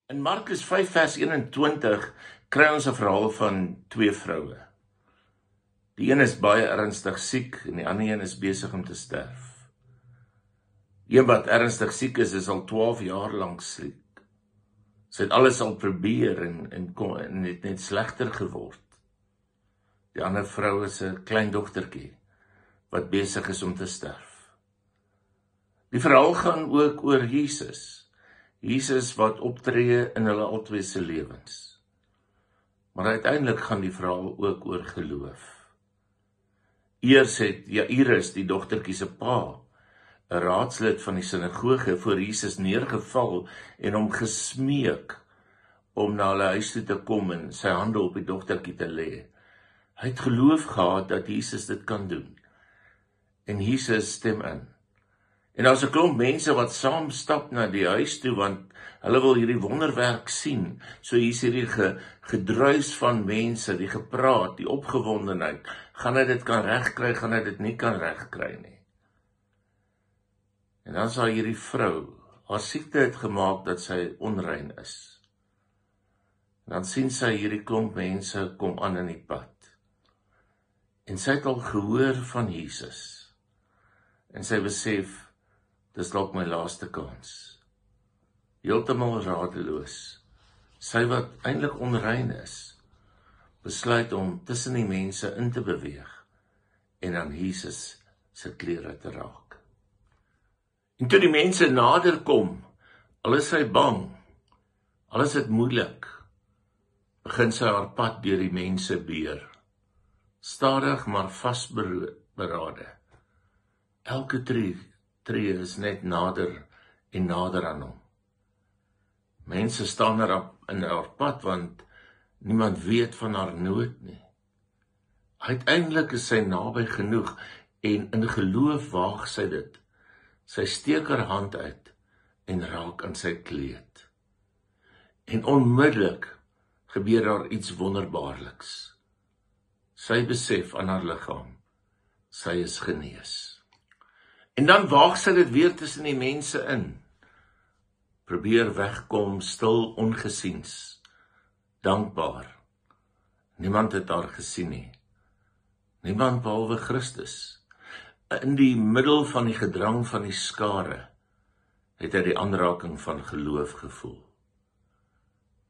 In Markus 5 vers 21 kry ons 'n verhaal van twee vroue. Die een is baie ernstig siek en die ander een is besig om te sterf. Die een wat ernstig siek is al 12 jaar lank siek. Sy het alles al probeer en het net slegter geword. Die ander vrou is 'n klein dogtertjie wat besig is om te sterf. Die verhaal gaan ook oor Jesus. Jesus wat optree in hulle albei se lewens. Maar uiteindelik gaan die verhaal ook oor geloof. Eers het Jairus, die dogtertjie se pa, 'n raadslid van die sinagoge, voor Jesus neergeval en hom gesmeek om na hulle huis toe te kom en sy hande op die dogtertjie te lê. Hy het geloof gehad dat Jesus dit kan doen. En Jesus stem in. En daar's 'n klomp mense wat saam stap na die huis toe, want hulle wil hierdie wonderwerk sien. So hier's hierdie gedruis van mense, die gepraat, die opgewondenheid. Gaan hy dit kan regkry, gaan hy dit nie kan regkry nie. En dan is daar hierdie vrou, haar siekte het gemaak dat sy onrein is. En dan sien sy hierdie klomp mense kom aan in die pad. En sy het al gehoor van Jesus. En sy besef, dis dalk my laaste kans. Heeltemal radeloos. Sy wat eintlik onrein is, besluit om tussen die mense in te beweeg en aan Jesus se klere te raak. En toe die mense nader kom, al is sy bang, al is dit moeilik, begin sy haar pad deur die mense beer. Stadig maar vasberade. Elke tree is net nader en nader aan hom. Mense staan in haar pad, want niemand weet van haar nood nie. Uiteindelik is sy naby genoeg, en in geloof waag sy dit. Sy steek haar hand uit en raak aan sy kleed. En onmiddellik gebeur daar iets wonderbaarliks. Sy besef aan haar liggaam, sy is genees. En dan waag sy dit weer tussen die mense in. Probeer wegkom, stil, ongesiens, dankbaar. Niemand het haar gesien nie. Niemand behalwe Christus. In die middel van die gedrang van die skare, het hy die aanraking van geloof gevoel.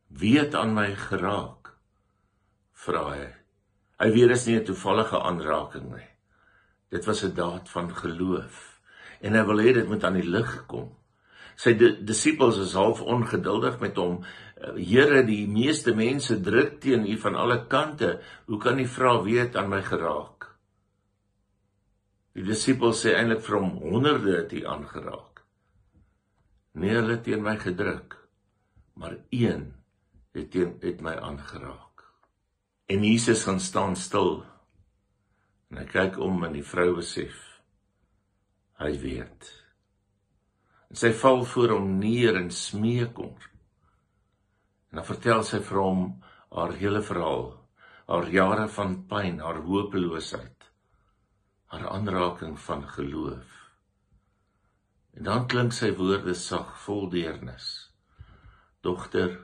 Wie het aan my geraak? Vra hy. Hy weet dis nie 'n toevallige aanraking nie. Dit was 'n daad van geloof. En hy wil hê dit moet aan die lig kom. Sy disippels is half ongeduldig met hom. Here, die meeste mense druk teen u van alle kante. Hoe kan u vra wie het aan my geraak? Die disippels sê eintlik vir hom, honderde het u aangeraak. Nee, hulle het teen my gedruk, maar een het my aangeraak. En Jesus gaan staan stil. En hy kyk om en die vrou besef, hy weet. En sy val voor hom neer en smeek hom. En dan vertel sy vir hom haar hele verhaal, haar jare van pyn, haar hopeloosheid, haar aanraking van geloof. En dan klink sy woorde sag, vol deernis. Dogter,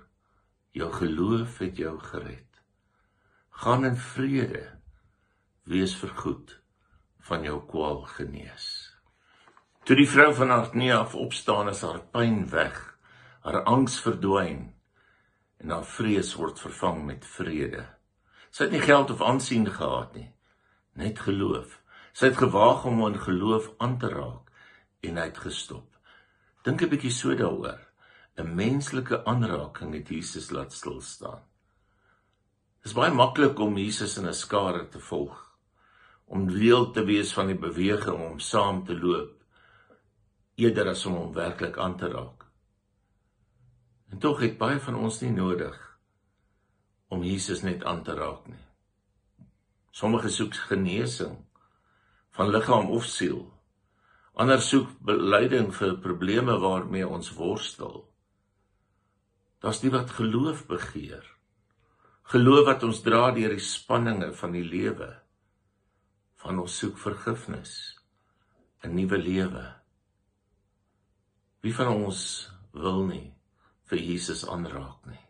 jou geloof het jou gered. Gaan in vrede, wees vergoed, van jou kwaal genees. Toe die vrou van haar knie af opstaan, is haar pyn weg, haar angs verdwyn, en haar vrees word vervang met vrede. Sy het nie geld of aansien gehad nie, net geloof. Sy het gewaag om in geloof aan te raak, en hy het gestop. Dink 'n bietjie so daaroor, 'n menslike aanraking het Jesus laat stilstaan. Dit is baie maklik om Jesus in 'n skare te volg, om deel te wees van die beweging, om saam te loop, eerder as om hom werklik aan te raak. En tog het baie van ons nie nodig om Jesus net aan te raak nie. Sommige soek genesing van liggaam of siel. Ander soek beleiding vir probleme waarmee ons worstel. Daar's die wat geloof begeer. Geloof wat ons dra deur die spanninge van die lewe. Van ons soek vergifnis, 'n nuwe lewe. Wie van ons wil nie vir Jesus aanraak nie.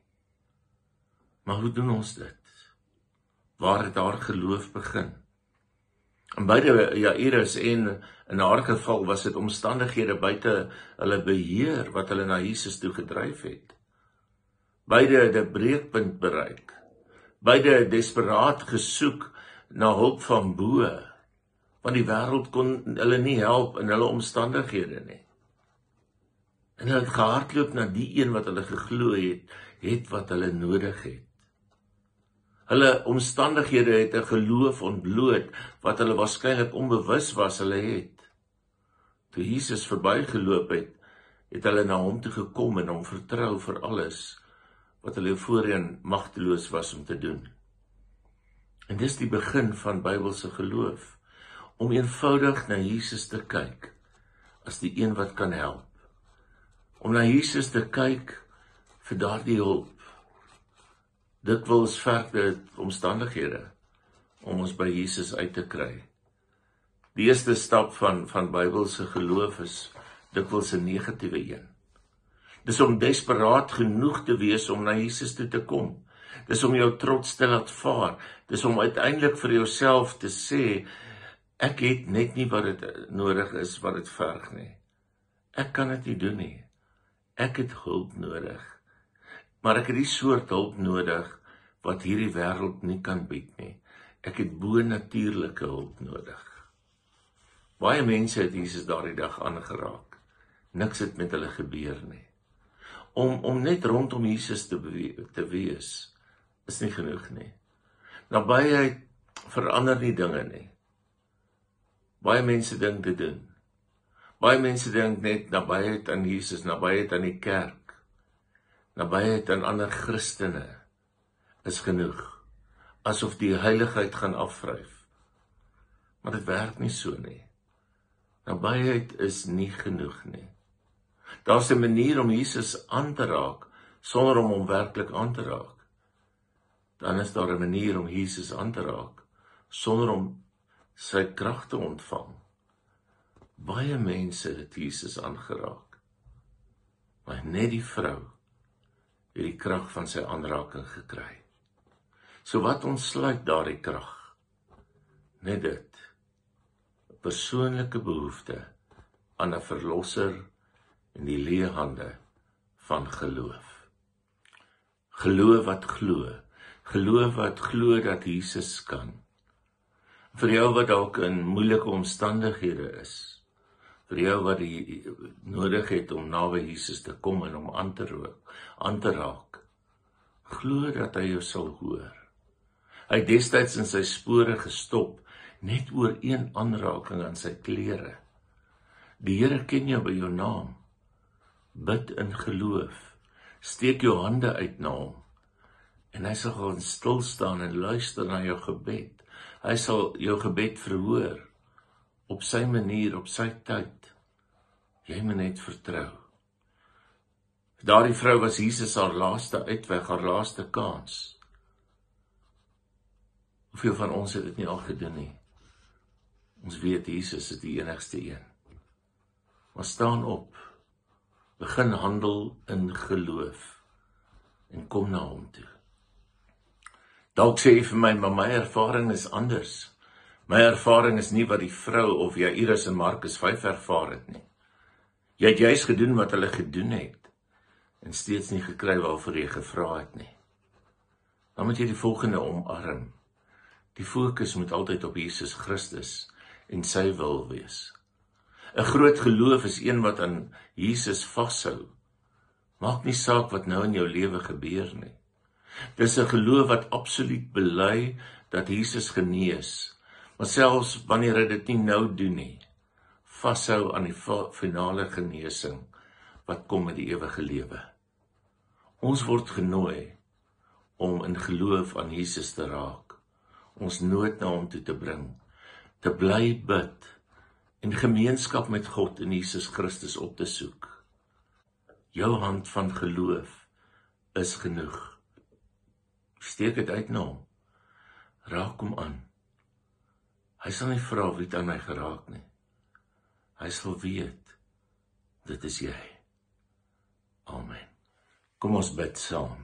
Maar hoe doen ons dit? Waar het haar geloof begin? In beide Jairus en in haar geval was dit omstandighede buite hulle beheer wat hulle na Jesus toe gedryf het. Beide het 'n breekpunt bereik. Beide het desperaat gesoek na hulp van bo, want die wêreld kon hulle nie help in hulle omstandighede nie. En hulle het gehardloop na die een wat hulle geglo het wat hulle nodig het. Hulle omstandighede het 'n geloof ontbloot wat hulle waarskynlik onbewus was hulle het. Toe Jesus verbygeloop het hulle na hom toe gekom en hom vertrou vir alles wat hulle voorheen magteloos was om te doen. En dis die begin van Bybelse geloof, om eenvoudig na Jesus te kyk as die een wat kan help. Om na Jesus te kyk vir daardie hulp. Dikwels verg dit omstandighede om ons by Jesus uit te kry. Die eerste stap van Bybelse geloof is dikwels 'n negatiewe een. Dis om desperaat genoeg te wees om na Jesus toe te kom. Dis om jou trots te laat vaar. Dis om uiteindelik vir jouself te sê, ek het net nie wat dit nodig is, wat dit verg nie. Ek kan dit nie doen nie. Ek het hulp nodig. Maar ek het die soort hulp nodig wat hierdie wêreld nie kan bied nie. Ek het bo-natuurlike hulp nodig. Baie mense het Jesus daardie dag aangeraak. Niks het met hulle gebeur nie. Om net rondom Jesus te wees, is nie genoeg nie. Nabyheid verander nie dinge nie. Baie mense dink dit doen. Baie mense dink net nabyheid aan Jesus, nabyheid aan die kerk, nabyheid aan ander Christene is genoeg, asof die heiligheid gaan afvryf. Maar dit werk nie so nie. Nabyheid is nie genoeg nie. Daar's 'n manier om Jesus aan te raak, sonder om hom werklik aan te raak. Dan is daar 'n manier om Jesus aan te raak, sonder om sy krag te ontvang. Baie mense het Jesus aangeraak, maar net die vrou het die krag van sy aanraking gekry. So wat ontsluit daardie krag? Net dit, 'n persoonlike behoefte aan 'n verlosser en die leë hande van geloof. Geloof wat glo. Geloof wat glo dat Jesus kan. Vir jou wat dalk in moeilike omstandighede is, vir jou wat die nodig het om naby Jesus te kom en hom aan te raak, glo dat hy jou sal hoor. Hy het destyds in sy spore gestop, net oor een aanraking aan sy klere. Die Here ken jou by jou naam. Bid in geloof, steek jou hande uit na hom, en hy sal gaan stil staan en luister na jou gebed. Hy sal jou gebed verhoor, op sy manier, op sy tyd. Jy moet net vertrou. Daardie vrou was Jesus haar laaste uitweg, haar laaste kans. Hoeveel van ons het dit nie al gedoen nie? Ons weet Jesus is die enigste een. Maar staan op, begin handel in geloof en kom na hom toe. Dalk sê jy vir my, maar my ervaring is anders. My ervaring is nie wat die vrou of Jairus in Markus 5 ervaar het nie. Jy het juist gedoen wat hulle gedoen het en steeds nie gekry waarvoor jy gevra het nie. Dan moet jy die volgende omarm. Die fokus moet altyd op Jesus Christus en sy wil wees. 'n Groot geloof is een wat aan Jesus vashou. Maak nie saak wat nou in jou lewe gebeur nie. Dis 'n geloof wat absoluut bely dat Jesus genees, maar selfs wanneer hy dit nie nou doen nie, vashou aan die finale genesing wat kom met die ewige lewe. Ons word genooi om in geloof aan Jesus te raak, ons nood na hom toe te bring, te bly bid en gemeenskap met God en Jesus Christus op te soek. Jou hand van geloof is genoeg. Steek dit uit na hom. Raak hom aan. Hy sal nie vra wie het aan my geraak nie. Hy sal weet, dit is jy. Amen. Kom ons bid saam.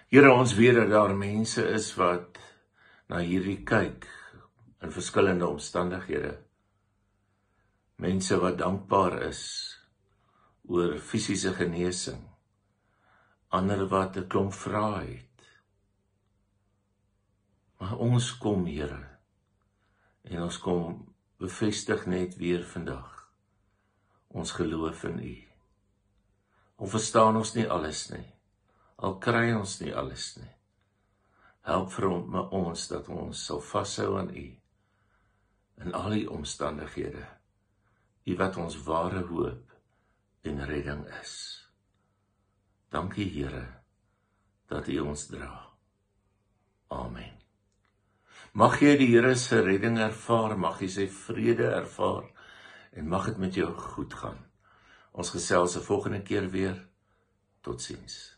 Here, ons weet dat daar mense is wat na hierdie kyk in verskillende omstandighede. Mense wat dankbaar is oor fisiese genesing, ander wat 'n klomp vrae het. Maar ons kom, Here, en ons kom bevestig net weer vandag ons geloof in U. Al verstaan ons nie alles nie, al kry ons nie alles nie. Help vir ons dat ons sal vashou aan U in al die omstandighede, U wat ons ware hoop en redding is. Dankie, Here, dat U ons dra. Amen. Mag jy die Here se redding ervaar, mag jy sy vrede ervaar, en mag dit met jou goed gaan. Ons gesels 'n volgende keer weer. Totsiens.